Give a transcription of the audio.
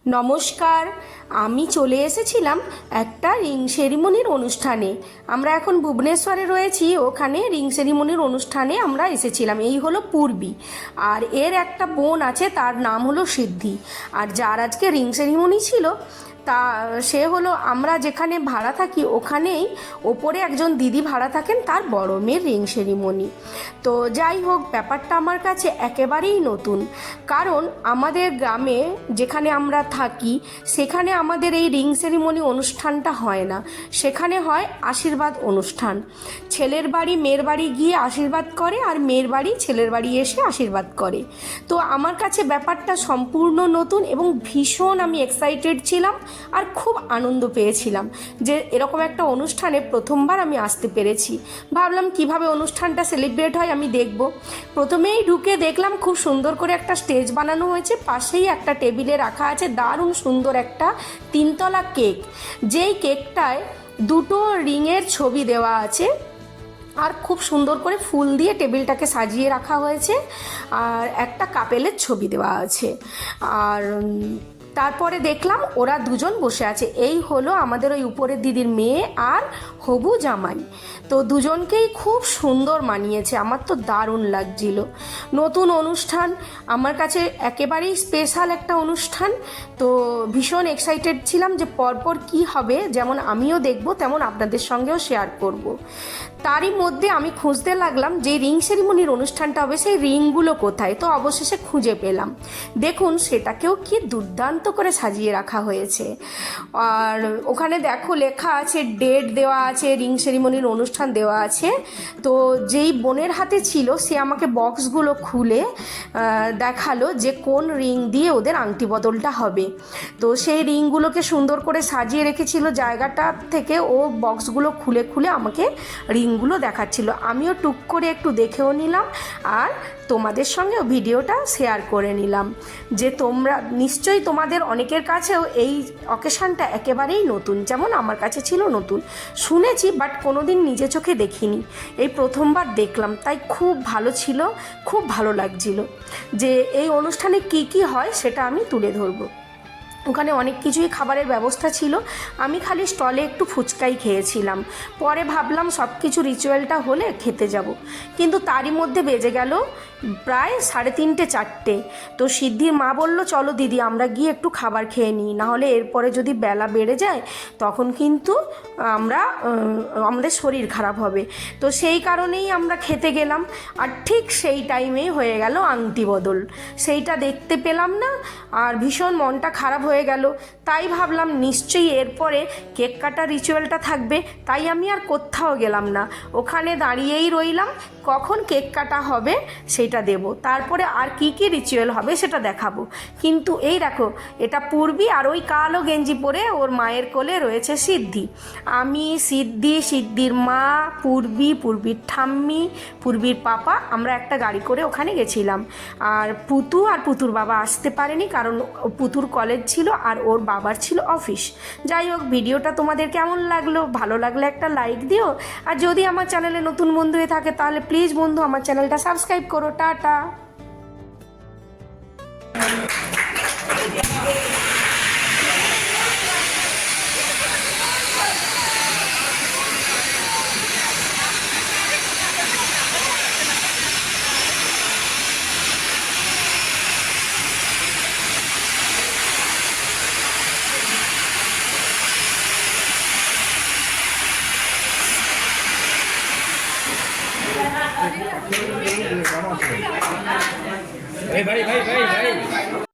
নমস্কার। আমি চলে এসেছিলাম একটা রিং সেরিমনির অনুষ্ঠানে। আমরা এখন ভুবনেশ্বরে রয়েছি, ওখানে রিং সেরিমনির অনুষ্ঠানে আমরা এসেছিলাম। এই হলো পূর্বী, আর এর একটা বোন আছে, তার নাম হলো সিদ্ধি। আর যার আজকে রিং সেরিমনি ছিল তা সে হলো, আমরা যেখানে ভাড়া থাকি ওখানেই ওপরে একজন দিদি ভাড়া থাকেন, তার বড় মেয়ের রিং সেরিমনি। তো যাই হোক, ব্যাপারটা আমার কাছে একেবারেই নতুন, কারণ আমাদের গ্রামে যেখানে আমরা থাকি সেখানে আমাদের এই রিং সেরিমনি অনুষ্ঠানটা হয় না। সেখানে হয় আশীর্বাদ অনুষ্ঠান। ছেলের বাড়ি মেয়ের বাড়ি গিয়ে আশীর্বাদ করে, আর মেয়ের বাড়ি ছেলের বাড়ি এসে আশীর্বাদ করে। তো আমার কাছে ব্যাপারটা সম্পূর্ণ নতুন এবং ভীষণ আমি এক্সাইটেড ছিলাম আর খুব আনন্দ পেয়েছিলাম যে এরকম একটা অনুষ্ঠানে প্রথমবার আমি আসতে পেরেছি। ভাবলাম কিভাবে অনুষ্ঠানটা সেলিব্রেট হয় আমি দেখব। প্রথমেই ঢুকে দেখলাম খুব সুন্দর করে একটা স্টেজ বানানো হয়েছে, পাশেই একটা টেবিলে রাখা আছে দারুণ সুন্দর একটা 3তলা কেক, যেই কেকটায় দুটো রিংয়ের ছবি দেওয়া আছে আর খুব সুন্দর করে ফুল দিয়ে টেবিলটাকে সাজিয়ে রাখা হয়েছে, আর একটা কাপেলের ছবি দেওয়া আছে। আর তারপরে দেখলাম ওরা দুজন বসে আছে। এই হলো আমাদের ওই উপরের দিদির মেয়ে আর হবু জামাই। তো দুজনকেই খুব সুন্দর মানিয়েছে, আমার তো দারুণ লাগছিল। নতুন অনুষ্ঠান, আমার কাছে একেবারেই স্পেশাল একটা অনুষ্ঠান। তো ভীষণ এক্সাইটেড ছিলাম যে পরপর কি হবে, যেমন আমিও দেখব তেমন আপনাদের সঙ্গেও শেয়ার করব। তারই মধ্যে আমি খুঁজতে লাগলাম যে রিং সেরিমনির অনুষ্ঠানটা হবে সেই রিংগুলো কোথায়। তো অবশেষে খুঁজে পেলাম। দেখুন সেটাকেও কি দুর্দান্ত করে সাজিয়ে রাখা হয়েছে। আর ওখানে দেখো লেখা আছে, ডেট দেওয়া আছে, রিং সেরিমনির অনুষ্ঠান দেওয়া আছে। তো যেই বোনের হাতে ছিল সে আমাকে বক্সগুলো খুলে দেখালো যে কোন রিং দিয়ে ওদের আংটি বদলটা হবে। তো সেই রিংগুলোকে সুন্দর করে সাজিয়ে রেখেছিল জায়গাটা থেকে, ও বক্সগুলো খুলে খুলে আমাকে রিংগুলো দেখাচ্ছিল। আমিও টুক করে একটু দেখেও নিলাম আর তোমাদের সঙ্গেও ভিডিওটা শেয়ার করে নিলাম যে তোমরা নিশ্চয়ই তোমাদের অনেকের কাছেও এই অকেশনটা একেবারেই নতুন, যেমন আমার কাছে ছিল নতুন। শুনেছি বাট কোনো দিন নিজে চোখে দেখিনি, এই প্রথমবার দেখলাম, তাই খুব ভালো ছিল, খুব ভালো লাগছিল। যে এই অনুষ্ঠানে কি কি হয় সেটা আমি তুলে ধরবো। ওখানে অনেক কিছুই খাবারের ব্যবস্থা ছিল, আমি খালি স্টলে একটু ফুচকাই খেয়েছিলাম। পরে ভাবলাম সব কিছু রিচুয়ালটা হলে খেতে যাব, কিন্তু তারই মধ্যে বেজে গেল প্রায় 3:30 4টে। তো সিদ্ধির মা বলল চলো দিদি আমরা গিয়ে একটু খাবার খেয়ে নিই, নাহলে এরপরে যদি বেলা বেড়ে যায় তখন কিন্তু আমাদের শরীর খারাপ হবে। তো সেই কারণেই আমরা খেতে গেলাম। আর ঠিক সেই টাইমেই হয়ে গেল আংটি বদল, সেইটা দেখতে পেলাম না, আর ভীষণ মনটা খারাপ হয়ে গেল। তাই ভাবলাম নিশ্চয়ই এরপরে কেক কাটা রিচুয়ালটা থাকবে, তাই আমি আর কোথাও গেলাম না, ওখানে দাঁড়িয়েই রইলাম। কখন কেক কাটা হবে সেটা দেব, তারপরে আর কি কি রিচুয়াল হবে সেটা দেখাবো। কিন্তু এই দেখো, এটা পূর্বী, আর ওই কালো গেঞ্জি পরে ওর মায়ের কোলে রয়েছে সিদ্ধি। আমি, সিদ্ধি, সিদ্ধির মা, পূর্বী, পূর্বীর ঠাম্মি, পূর্বীর পাপা, আমরা একটা গাড়ি করে ওখানে গেছিলাম। আর পুতু আর পুতুর বাবা আসতে পারেনি, কারণ পুতুর কলেজ ছিল আর ওর বাবার ছিল অফিস। যাই হোক, ভিডিওটা তোমাদের কেমন লাগলো, ভালো লাগলে একটা লাইক দিও, আর যদি আমার চ্যানেলে নতুন বন্ধু হয়ে থাকে তাহলে প্লিজ বন্ধু আমার চ্যানেলটা সাবস্ক্রাইব করো। টাটা। भाई भाई भाई भाई भाई